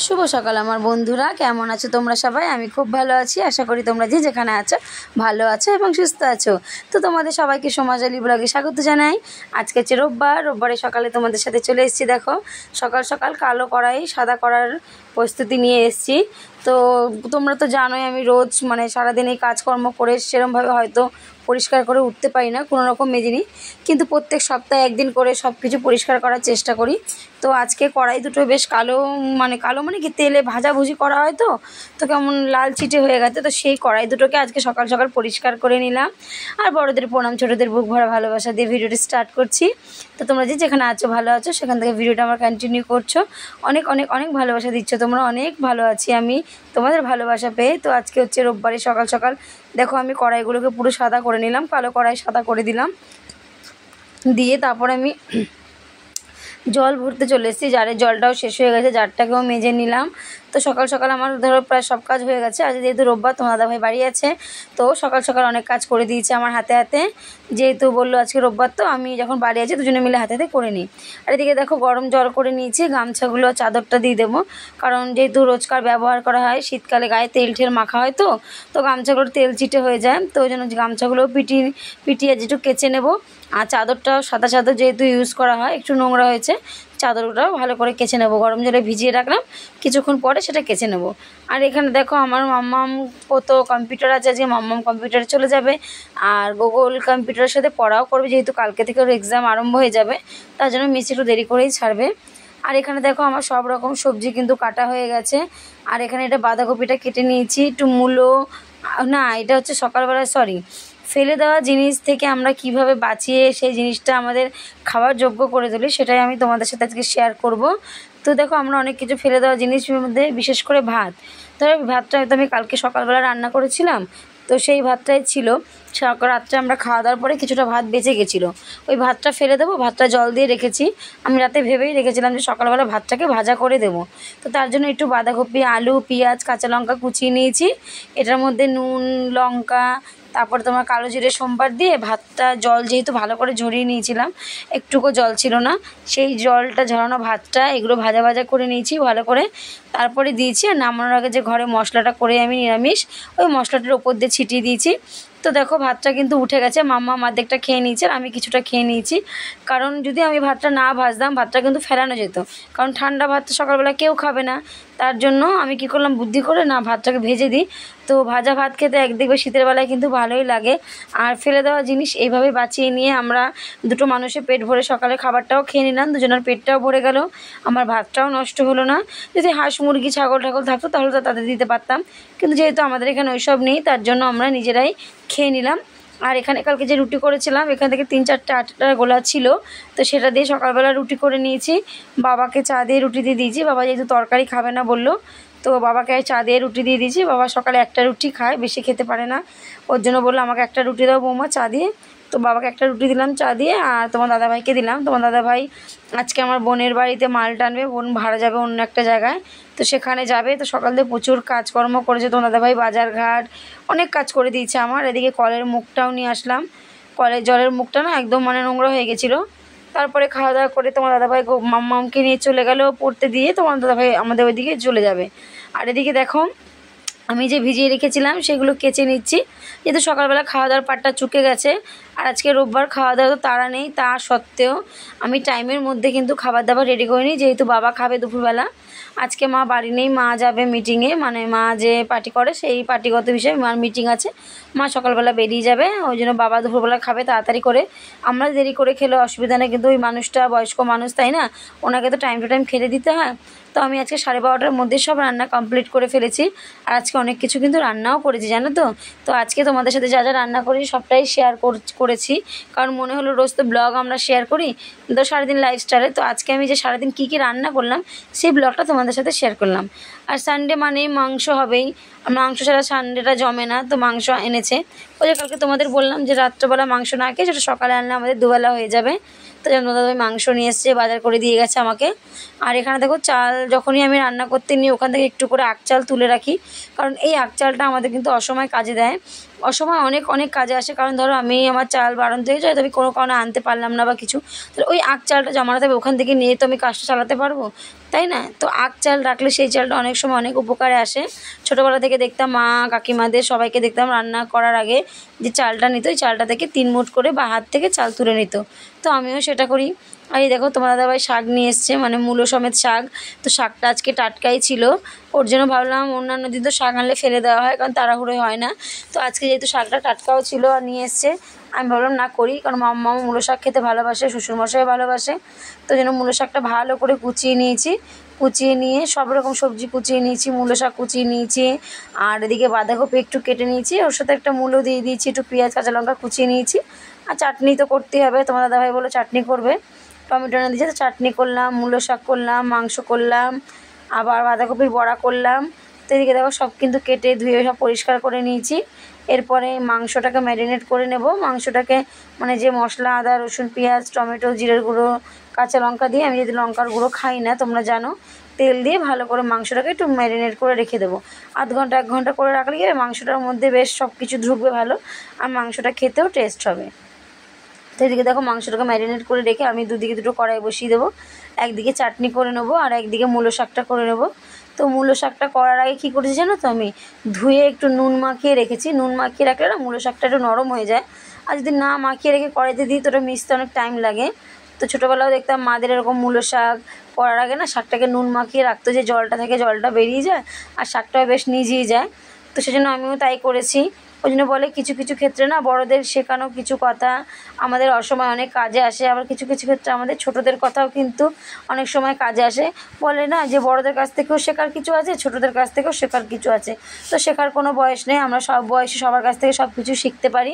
শুভ সকাল আমার বন্ধুরা, কেমন আছো তোমরা সবাই? আমি খুব ভালো আছি। আশা করি তোমরা যে যেখানে আছো ভালো আছো এবং সুস্থ আছো। তো তোমাদের সবাইকে সোমাজলি ব্লগে স্বাগত জানাই। আজকে হচ্ছে রোববারের সকালে তোমাদের সাথে চলে এসেছি। দেখো সকাল সকাল কালো কড়াই সাদা করার প্রস্তুতি নিয়ে এসেছি। তো তোমরা তো জানোই আমি রোজ সারাদিন এই কাজকর্ম করে সেরমভাবে হয়তো পরিষ্কার করে উঠতে পারি না, কোনো রকম মেজে নিই, কিন্তু প্রত্যেক সপ্তাহে একদিন করে সব কিছু পরিষ্কার করার চেষ্টা করি। তো আজকে কড়াই দুটো বেশ কালো মানে কি তেলে ভাজাভুজি করা হয়, তো কেমন লাল চিটে হয়ে গেছে। তো সেই কড়াই দুটোকে আজকে সকাল সকাল পরিষ্কার করে নিলাম। আর বড়দের প্রণাম, ছোটোদের বুক ভরা ভালোবাসা দিয়ে ভিডিওটি স্টার্ট করছি। তো তোমরা যে যেখানে আছো ভালো আছো, সেখান থেকে ভিডিওটা আমার কন্টিনিউ করছো। অনেক অনেক অনেক ভালোবাসা দিচ্ছ তোমরা, অনেক ভালো আছি আমি তোমাদের ভালোবাসা পেয়ে। তো আজকে হচ্ছে রোববারে সকাল সকাল দেখো আমি কড়াইগুলোকে পুরো সাদা করে নিলাম, কালো কড়াই সাদা করে দিলাম, দিয়ে তারপরে আমি জল ভরতে চলে এসেছি। জারের জলটাও শেষ হয়ে গেছে, জারটাকেও মেজে নিলাম। তো সকাল সকাল আমার ধরো প্রায় সব কাজ হয়ে গেছে। আজ যেহেতু রোববার, তোমার দাদাভাই বাড়ি আছে, তো সকাল সকাল অনেক কাজ করে দিয়েছে আমার হাতে হাতে। যেহেতু বললো আজকে রোববার, তো আমি যখন বাড়ি আছি দুজনে মিলে হাতে হাতে করে নিই। আর এদিকে দেখো গরম জল করে নিয়েছি, গামছাগুলো চাদরটা দিয়ে দেবো, কারণ যেহেতু রোজকার ব্যবহার করা হয়, শীতকালে গায়ে তেল ঠেল মাখা হয়, তো গামছাগুলো তেল চিটে হয়ে যায়। তো ওই জন্য গামছাগুলো পিটিয়ে যেটু কেচে নেবো। আর চাদরটাও সাদা চাদর যেহেতু ইউজ করা হয়, একটু নোংরা হয়েছে, চাদরটাও ভালো করে কেচে নেবো। গরম জলে ভিজিয়ে রাখলাম, কিছুক্ষণ পরে সেটা কেচে নেবো। আর এখানে দেখো আমার মাম্মাম তো কম্পিউটার আছে, আজকে মাম্মাম কম্পিউটারে চলে যাবে। আর গুগল কম্পিউটারের সাথে পড়াও করবে, যেহেতু কালকে থেকে ওর এক্সাম আরম্ভ হয়ে যাবে, তার জন্য মিস একটু দেরি করেই ছাড়বে। আর এখানে দেখো আমার সব রকম সবজি কিন্তু কাটা হয়ে গেছে। আর এখানে এটা বাঁধাকপিটা কেটে নিয়েছি, একটু মূলো, না এটা হচ্ছে সকালবেলা ফেলে দেওয়া জিনিস থেকে আমরা কিভাবে বাঁচিয়ে সেই জিনিসটা আমাদের খাওয়ার যোগ্য করে তুলি, সেটাই আমি তোমাদের সাথে আজকে শেয়ার করব। তো দেখো আমরা অনেক কিছু ফেলে দেওয়া জিনিসের মধ্যে বিশেষ করে ভাত, ধরো ভাতটা হয়তো আমি কালকে সকালবেলা রান্না করেছিলাম, তো সেই ভাতটাই ছিল। রাত্রে আমরা খাওয়া দাওয়ার পরে কিছুটা ভাত বেঁচে গেছিলো, ওই ভাতটা ফেলে দেবো। ভাতটা জল দিয়ে রেখেছি, আমি রাতে ভেবেই রেখেছিলাম যে সকালবেলা ভাতটাকে ভাজা করে দেবো। তো তার জন্য একটু বাঁধাকপি, আলু, পেঁয়াজ, কাঁচা লঙ্কা কুচিয়ে নিয়েছি। এটার মধ্যে নুন, লঙ্কা, তারপরে তোমার কালো জিরে সোমবার দিয়ে ভাতটা জল যেহেতু ভালো করে ঝরিয়ে নিয়েছিলাম, একটুকু জল ছিল না, সেই জলটা ঝরানো ভাতটা এগুলো ভাজা ভাজা করে নিয়েছি ভালো করে। তারপরে দিয়েছি, আর নামানোর আগে যে ঘরে মশলাটা করে আমি নিরামিষ, ওই মশলাটার ওপর দিয়ে ছিটিয়ে দিয়েছি। তো দেখো ভাতটা কিন্তু উঠে গেছে, মাম্মা অর্ধেকটা খেয়ে নিয়েছে আর আমি কিছুটা খেয়ে নিয়েছি। কারণ যদি আমি ভাতটা না ভাজতাম, ভাতটা কিন্তু ফেলানো যেত, কারণ ঠান্ডা ভাতটা সকালবেলা কেউ খাবে না। তার জন্য আমি কি করলাম, বুদ্ধি করে না ভাতটাকে ভেজে দিই। তো ভাজা ভাত খেতে একদিকে শীতের বেলায় কিন্তু ভালোই লাগে। আর ফেলে দেওয়া জিনিস এইভাবে বাঁচিয়ে নিয়ে আমরা দুটো মানুষের পেট ভরে সকালে খাবারটাও খেয়ে নিলাম, দুজনের পেটটাও ভরে গেল, আমার ভাতটাও নষ্ট হলো না। যদি হাঁস মুরগি ছাগল ঠাগল থাকতো তাহলে তো তাদের দিতে পারতাম, কিন্তু যেহেতু আমাদের এখানে ওইসব নেই, তার জন্য আমরা নিজেরাই খেয়ে নিলাম। আর এখানে কালকে যে রুটি করেছিলাম, এখান থেকে 3-4টা আটার গোলা ছিল, তো সেটা দিয়ে সকালবেলা রুটি করে নিয়েছি। বাবাকে চা দিয়ে রুটি দিয়ে দিয়েছি, বাবা যেহেতু তরকারি খাবে না বললো, তো বাবাকে চা দিয়ে রুটি দিয়ে দিয়েছি। বাবা সকালে একটা রুটি খায়, বেশি খেতে পারে না, ওর জন্য বললো আমাকে একটা রুটি দাও বৌমা চা দিয়ে। তো বাবাকে একটা রুটি দিলাম চা দিয়ে, আর তোমার দাদাভাইকে দিলাম। তোমার দাদাভাই আজকে আমার বোনের বাড়িতে মাল টানবে, বোন ভাড়া যাবে অন্য একটা জায়গায়, তো সেখানে যাবে। তো সকাল থেকে প্রচুর কাজকর্ম করেছে তোমার দাদাভাই, বাজার ঘাট অনেক কাজ করে দিয়েছে আমার। এদিকে কলের মুখটাও নিয়ে আসলাম, কলের জলের মুখটা না একদম নোংরা হয়ে গেছিলো। তারপরে খাওয়া দাওয়া করে তোমার দাদাভাই মাম্মামকে নিয়ে চলে গেল পড়তে দিয়ে, তোমার দাদাভাই আমাদের ওইদিকে চলে যাবে। আর এদিকে দেখো আমি যে ভিজিয়ে রেখেছিলাম সেগুলো কেচে নিচ্ছি, যেহেতু সকালবেলা খাওয়া দাওয়ার পাটটা চুকে গেছে। আর আজকে রোববার, খাওয়া দাওয়া তো তাড়া নেই, তা সত্ত্বেও আমি টাইমের মধ্যে কিন্তু খাবার দাবার রেডি করে নিই, যেহেতু বাবা খাবে দুপুরবেলা। আজকে মা বাড়ি নেই, মা যাবে মিটিংয়ে, মা যে পার্টি করে সেই পার্টিগত বিষয়ে মার মিটিং আছে, মা সকালবেলা বেরিয়ে যাবে, ওই জন্য বাবা দুপুরবেলা খাবে তাড়াতাড়ি করে। আমরা দেরি করে খেলে অসুবিধা নেই, কিন্তু ওই মানুষটা বয়স্ক মানুষ, তাই না, ওনাকে তো টাইম টু টাইম খেতে দিতে হয়। তো আমি আজকে 12:30টার মধ্যে সব রান্না কমপ্লিট করে ফেলেছি। আর আজকে অনেক কিছু কিন্তু রান্নাও করেছি, জানো তো। তো আজকে তোমাদের সাথে যা যা রান্না করি সবটাই শেয়ার করেছি, কারণ মনে হলো রোজ তো ব্লগ আমরা শেয়ার করি, তো সারাদিন লাইফস্টাইলে। তো আজকে আমি যে সারাদিন কী কী রান্না করলাম সেই ব্লগটা তোমাদের সাথে শেয়ার করলাম। আর সানডে মানেই মাংস হবেই, মাংস ছাড়া সানডেটা জমে না, তো মাংস এনেছে। ওই যে কালকে তোমাদের বললাম যে রাত্রেবেলা মাংস না খেয়ে সেটা সকালে আনলে আমাদের দুবেলা হয়ে যাবে। তো যেন দাদাভাই মাংস নিয়ে এসছে, বাজার করে দিয়ে গেছে আমাকে। আর এখানে দেখো চাল যখনই আমি রান্না করতে নিই, ওখান থেকে একটু করে আখ চাল তুলে রাখি, কারণ এই আখ চালটা আমাদের কিন্তু অসময় কাজে দেয়। অসময় অনেক অনেক কাজে আসে। কারণ ধরো আমি আমার চাল বাড়ন্ত হয়ে যায়, তবে কোনো কারণে আনতে পারলাম না বা কিছু, তাহলে ওই আখ চালটা জমানো থাকবে, ওখান থেকে নিয়ে তো আমি কাজটা চালাতে পারবো, তাই না? তো আখ চাল রাখলে সেই চালটা অনেক সময় অনেক উপকারে আসে। ছোটোবেলা থেকে দেখতাম মা কাকিমাদের সবাইকে দেখতাম রান্না করার আগে যে চালটা নিত, ওই চালটা থেকে 3 মুঠ করে বা হাত থেকে চাল তুলে নিত। তো আমিও সেটা করি। আর এই দেখো তোমার দাদাভাই শাক নিয়ে এসছে, মানে মূলো সমেত শাক। তো শাকটা আজকে টাটকাই ছিল, ওর জন্য ভাবলাম, অন্যান্য দিন তো শাক আনলে ফেলে দেওয়া হয় কারণ তাড়াহুড়োই হয় না। তো আজকে যেহেতু শাকটা টাটকাও ছিল আর নিয়ে এসছে, আমি ভাবলাম না করি, কারণ মাম্মা মূলো শাক খেতে ভালোবাসে, শ্বশুরমশাই ভালোবাসে। তো যেন মূলো শাকটা ভালো করে কুচিয়ে নিয়েছি, কুচিয়ে নিয়ে সব রকম সবজি কুচিয়ে নিয়েছি, মূলো শাক কুচিয়ে নিয়েছি, আর এদিকে বাঁধাকপি একটু কেটে নিয়েছি, ওর সাথে একটা মূলো দিয়ে দিয়েছি, একটু পেঁয়াজ কাঁচা লঙ্কা কুচিয়ে নিয়েছি। আর চাটনি তো করতেই হবে, তোমার দাদাভাই বলে চাটনি করবে, টমেটো এনে দিয়েছে, তো চাটনি করলাম, মূলো শাক করলাম, মাংস করলাম, আবার বাঁধাকপির বড়া করলাম। তো এদিকে দেখো সব কিন্তু কেটে ধুয়ে সব পরিষ্কার করে নিয়েছি। এরপরে মাংসটাকে ম্যারিনেট করে নেব। মাংসটাকে মানে যে মশলা আদা রসুন পেঁয়াজ টমেটো জিরের গুঁড়ো কাঁচা লঙ্কা দিয়ে, আমি যদি লঙ্কার গুঁড়ো খাই না তোমরা জানো, তেল দিয়ে ভালো করে মাংসটাকে একটু ম্যারিনেট করে রেখে দেবো। আধ ঘন্টা 1 ঘন্টা করে রাখলে গিয়ে মাংসটার মধ্যে বেশ সব কিছু ঢুকবে ভালো, আর মাংসটা খেতেও টেস্ট হবে। তো এদিকে দেখো মাংসটাকে ম্যারিনেট করে রেখে আমি দুদিকে দুটো কড়াই বসিয়ে দেবো। একদিকে চাটনি করে নেবো আর একদিকে মূলো শাকটা করে নেবো। তো মূলো শাকটা করার আগে কী করেছি জানো তো, আমি ধুয়ে একটু নুন মাখিয়ে রেখেছি। নুন মাখিয়ে রাখলে না মূলো শাকটা একটু নরম হয়ে যায়, আর যদি না মাখিয়ে রেখে কড়াইতে দিই তো ওটা মিশতে অনেক টাইম লাগে। তো ছোটোবেলাও দেখতাম মাদের এরকম মূলো শাক করার আগে না শাকটাকে নুন মাখিয়ে রাখতো, যে জলটা থেকে জলটা বেরিয়ে যায় আর শাকটাও বেশ নিজিয়ে যায়। তো সেজন্য আমিও তাই করেছি। ওই জন্য বলে কিছু কিছু ক্ষেত্রে না বড়দের শেখানো কিছু কথা আমাদের অসময় অনেক কাজে আসে, আবার কিছু কিছু ক্ষেত্রে আমাদের ছোটোদের কথাও কিন্তু অনেক সময় কাজে আসে। বলে না যে বড়দের কাছ থেকেও শেখার কিছু আছে, ছোটোদের কাছ থেকেও শেখার কিছু আছে। তো শেখার কোনো বয়স নেই, আমরা সব বয়সে সবার কাছ থেকে সব কিছু শিখতে পারি।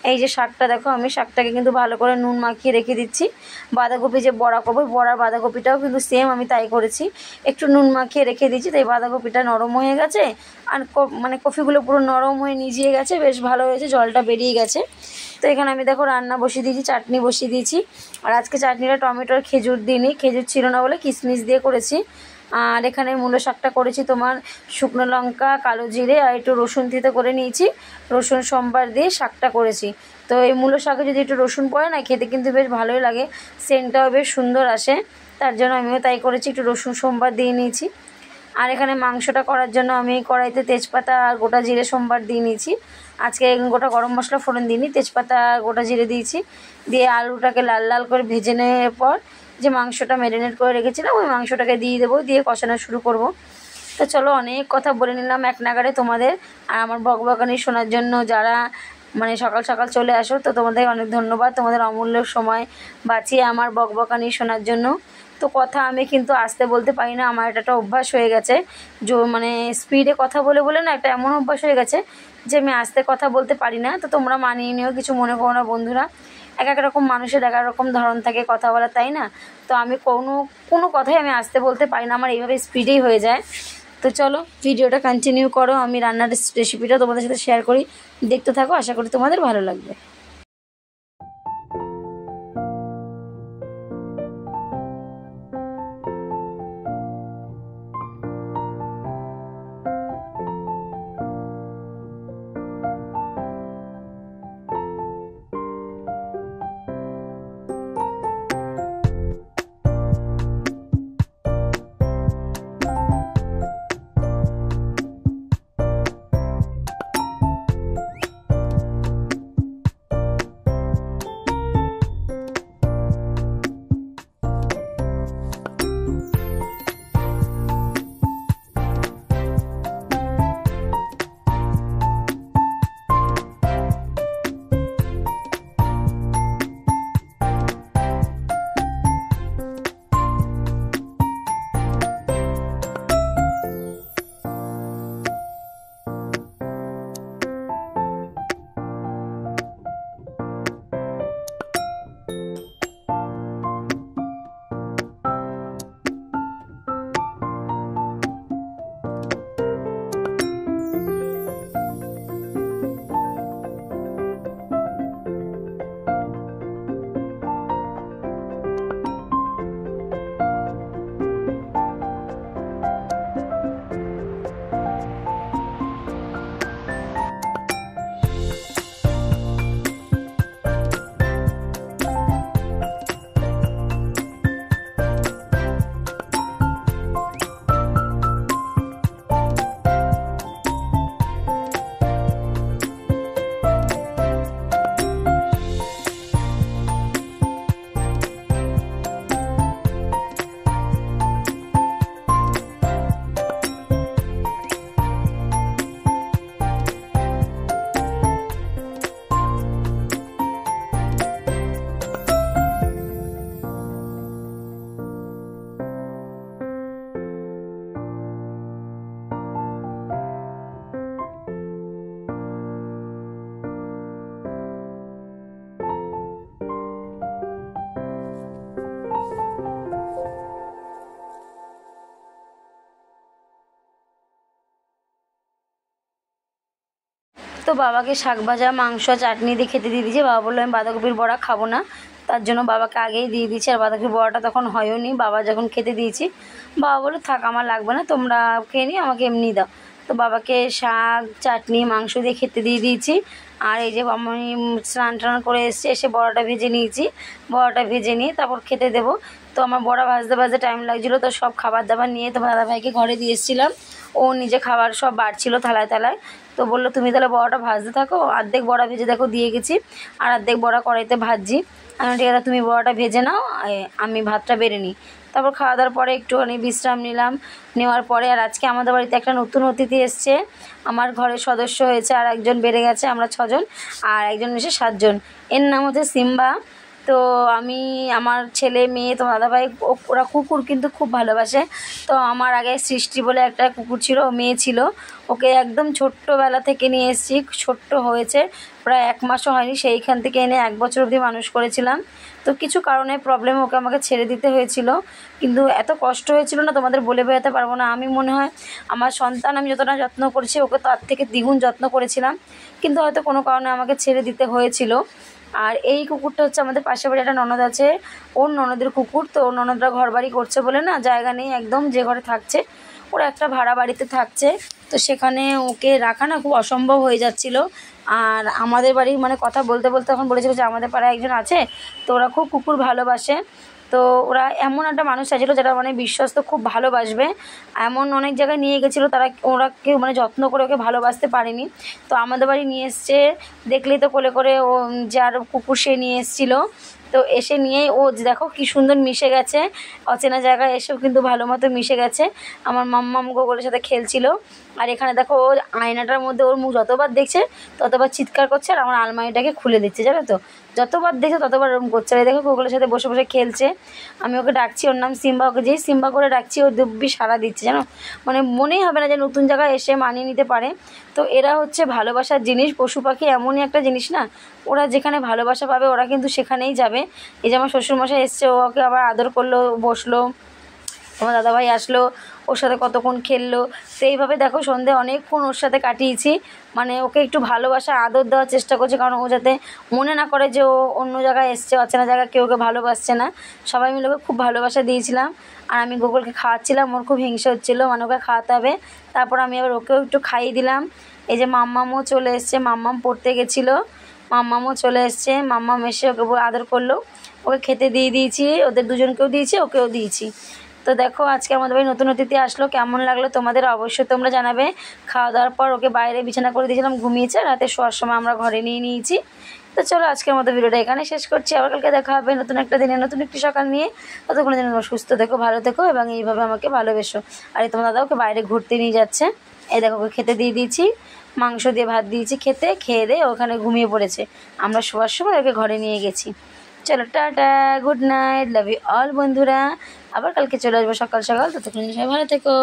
এই যে শাকটা দেখো, আমি শাকটাকে কিন্তু ভালো করে নুন মাখিয়ে রেখে দিচ্ছি। বাঁধাকপি যে বড়া করবো, বড়ার বাঁধাকপিটাও কিন্তু সেম আমি তাই করেছি, একটু নুন মাখিয়ে রেখে দিচ্ছি। তাই বাঁধাকপিটা নরম হয়ে গেছে, আর মানে কফিগুলো পুরো নরম হয়ে নিজিয়ে গেছে, বেশ ভালো হয়েছে, জলটা বেরিয়ে গেছে। তো এখানে আমি দেখো রান্না বসিয়ে দিয়েছি, চাটনি বসিয়ে দিয়েছি। আর আজকে চাটনিটা টমেটোর খেজুর দিইনি, খেজুর ছিল না বলে কিশমিশ দিয়ে করেছি। আর এখানে মূলো শাকটা করেছি তোমার শুকনো লঙ্কা কালো জিরে আর একটু রসুন থেতো করে নিয়েছি, রসুন সোমবার দিয়ে শাকটা করেছি। তো এই মূলো শাকে যদি একটু রসুন পড়ে না খেতে কিন্তু বেশ ভালোই লাগে, সেন্টটাও বেশ সুন্দর আসে, তার জন্য আমিও তাই করেছি, একটু রসুন সোমবার দিয়ে নিয়েছি। আর এখানে মাংসটা করার জন্য আমি কড়াইতে তেজপাতা আর গোটা জিরে সোমবার দিয়ে নিয়েছি। আজকে গোটা গরম মশলা ফোড়ন দিইনি, তেজপাতা আর গোটা জিরে দিয়েছি। দিয়ে আলুটাকে লাল লাল করে ভেজে নেওয়ার পর যে মাংসটা ম্যারিনেট করে রেখেছিলাম ওই মাংসটাকে দিয়ে দেবো, দিয়ে কষানো শুরু করব। তো চলো অনেক কথা বলে নিলাম এক নাগাড়ে তোমাদের, আর আমার বকবকানি শোনার জন্য যারা মানে সকাল সকাল চলে আসো, তো তোমাদের অনেক ধন্যবাদ, তোমাদের অমূল্য সময় বাঁচিয়ে আমার বকবকানি শোনার জন্য। তো কথা আমি কিন্তু আস্তে বলতে পারি না, আমার এটা একটা অভ্যাস হয়ে গেছে, মানে স্পিডে কথা বলে বলে না একটা এমন অভ্যাস হয়ে গেছে যে আমি আস্তে কথা বলতে পারি না। তো তোমরা মানিয়ে নিও, কিছু মনে করো না বন্ধুরা, এক এক রকম মানুষের এক এক রকম ধরন থাকে কথা বলা, তাই না? তো আমি কোনো কথাই আমি আস্তে বলতে পারি না, আমার এইভাবে স্পিডেই হয়ে যায়। তো চলো ভিডিওটা কন্টিনিউ করো, আমি রান্নার রেসিপিটা তোমাদের সাথে শেয়ার করি, দেখতে থাকো, আশা করি তোমাদের ভালো লাগবে। বাবাকে শাক ভাজা মাংস চাটনি দিয়ে খেতে দিয়ে দিয়েছি। বাবা বললো আমি বাঁধাকপির বড়া খাবো না, তার জন্য বাবাকে আগেই দিয়ে দিয়েছি। আর বাঁধাকপির বড়াটা তখন হয়ও নি, বাবা যখন খেতে দিয়েছি বাবা বললো থাক আমার লাগবে না, তোমরা খেয়ে নিও, আমাকে এমনি দাও। তো বাবাকে শাক চাটনি মাংস দিয়ে খেতে দিয়ে দিয়েছি। আর এই যে আমি স্নান টান করে এসেছি, এসে বড়াটা ভেজে নিয়েছি। বড়াটা ভেজে নিয়ে তারপর খেতে দেবো। তো আমার বড়া ভাজতে ভাজতে টাইম লাগছিলো, তো সব খাবার দাবার নিয়ে তোমার দাদাভাইকে ঘরে দিয়ে এসেছিলাম। ও নিজে খাবার সব বাড়ছিল থালায় থালায়। তো বললো তুমি তাহলে বড়াটা ভাজতে থাকো, অর্ধেক বড়া ভেজে দেখো দিয়ে গেছি, আর অর্ধেক বড়া কড়াইতে ভাজছি। আমি ঠিক আছে তুমি বড়াটা ভেজে নাও, আমি ভাতটা বেড়ে নিই। তারপর খাওয়া দাওয়ার পরে একটুখানি বিশ্রাম নিলাম। নেওয়ার পরে আর আজকে আমাদের বাড়িতে একটা নতুন অতিথি এসছে। আমার ঘরের সদস্য হয়েছে আর একজন বেড়ে গেছে, আমরা 6 জন, আর একজন এসে 7 জন। এর নাম হচ্ছে সিম্বা। তো আমি আমার ছেলে মেয়ে তোমার দাদাভাই ওরা কুকুর কিন্তু খুব ভালোবাসে। তো আমার আগে সৃষ্টি বলে একটা কুকুর ছিল, মেয়ে ছিল, ওকে একদম ছোট্টবেলা থেকে নিয়ে এসেছি। ছোট্ট হয়েছে, প্রায় 1 মাসও হয়নি, সেইখান থেকে এনে 1 বছর অবধি মানুষ করেছিলাম। তো কিছু কারণে প্রবলেম ওকে আমাকে ছেড়ে দিতে হয়েছিল, কিন্তু এত কষ্ট হয়েছিল না তোমাদের বলে বোঝাতে পারবো না। আমি মনে হয় আমার সন্তান আমি যতটা যত্ন করেছি ওকে তার থেকে দ্বিগুণ যত্ন করেছিলাম, কিন্তু হয়তো কোনো কারণে আমাকে ছেড়ে দিতে হয়েছিল। আর এই কুকুরটা হচ্ছে আমাদের পাশের বাড়ি একটা ননদ আছে, ওর ননদের কুকুর। তো ওর ননদরা ঘর বাড়ি করছে বলে না জায়গা নেই, একদম যে ঘরে থাকছে ওরা একটা ভাড়া বাড়িতে থাকছে। তো সেখানে ওকে রাখা না খুব অসম্ভব হয়ে যাচ্ছিলো। আর আমাদের বাড়ি মানে কথা বলতে বলতে এখন বলেছিল যে আমাদের পাড়ায় একজন আছে, তো ওরা খুব কুকুর ভালোবাসে। তো ওরা এমন একটা মানুষ চাইছিলো যারা মানে বিশ্বস্ত খুব ভালোবাসবে, এমন অনেক জায়গায় নিয়ে গেছিলো, ওরা কেউ মানে যত্ন করে ওকে ভালোবাসতে পারেনি। তো আমাদের বাড়ি নিয়ে এসছে, দেখলেই তো কোলে করে ও যার কুকুর সে নিয়ে এসেছিলো। তো এসে নিয়েই ও দেখো কি সুন্দর মিশে গেছে, অচেনা জায়গায় এসেও কিন্তু ভালো মতো মিশে গেছে, আমার মাম্মাম গোগলের সাথে খেলছিল। আর এখানে দেখো ও আয়নাটার মধ্যে ওর মুখ যতবার দেখছে ততবার চিৎকার করছে, আর আমার আলমারিটাকে খুলে দিচ্ছে, জানো তো, যতবার দেখছে ততবার ওরকম করছে। আর দেখো গোগলের সাথে বসে বসে খেলছে। আমি ওকে ডাকছি, ওর নাম সিম্বা, ওকে যেই সিম্বা করে ডাকছি ও দিব্যি সাড়া দিচ্ছে, জানো, মানে মনেই হবে না যে নতুন জায়গায় এসে মানিয়ে নিতে পারে। তো এরা হচ্ছে ভালোবাসার জিনিস, পশু পাখি এমনই একটা জিনিস না, ওরা যেখানে ভালোবাসা পাবে ওরা কিন্তু সেখানেই যাবে। এই যে আমার শ্বশুরমশাই এসছে, ও ওকে আবার আদর করলো, বসলো, আমার দাদাভাই আসলো, ওর সাথে কতক্ষণ খেললো। তো এইভাবে দেখো সন্ধে অনেকক্ষণ ওর সাথে কাটিয়েছি, মানে ওকে একটু ভালোবাসা আদর দেওয়ার চেষ্টা করছি, কারণ ও যাতে মনে না করে যে ও অন্য জায়গায় এসছে, অচেনা জায়গায় কেউ ওকে ভালোবাসছে না। সবাই মিলে ওকে খুব ভালোবাসা দিয়েছিলাম। আর আমি গোগলকে খাওয়াচ্ছিলাম, ওর খুব হিংসা হচ্ছিলো, মানে ওকে খাওয়াতে হবে। তারপর আমি আবার ওকেও একটু খাইয়ে দিলাম। এই যে মাম্মামও চলে এসছে, মাম্মাম পড়তে গেছিলো, মাম্মামও চলে এসছে, মাম্মাম এসে ওকে আদর করলো, ওকে খেতে দিয়ে দিয়েছি, ওদের দুজনকেও দিয়েছি, ওকেও দিয়েছি। তো দেখো আজকে আমাদের বাড়ি নতুন অতিথি আসলো, কেমন লাগলো তোমাদের অবশ্যই তোমরা জানাবে। খাওয়া দাওয়ার পর ওকে বাইরে বিছানা করে দিয়েছিলাম, ঘুমিয়েছে, রাতে শোয়ার সময় আমরা ঘরে নিয়ে নিয়েছি। তো চলো আজকের মতো ভিডিওটা এখানে শেষ করছি, আবার কালকে দেখা হবে নতুন একটা দিনে নতুন একটি সকাল নিয়ে। ততক্ষণ দিন তোমরা সুস্থ থেকো, ভালো থেকো, এবং এইভাবে আমাকে ভালোবেসো। আর এই তোমার দাদা ওকে বাইরে ঘুরতে নিয়ে যাচ্ছে, এই দেখো ওকে খেতে দিয়ে দিয়েছি, মাংস দিয়ে ভাত দিয়েছি, খেয়ে দিয়ে ওখানে ঘুমিয়ে পড়েছে, আমরা শোয়ার সময় ওকে ঘরে নিয়ে গেছি। চলো tata, good night, love you all বন্ধুরা, আবার কালকে চলে আসবো সকাল সকাল, ততক্ষণ সবাই ভালো থেকো।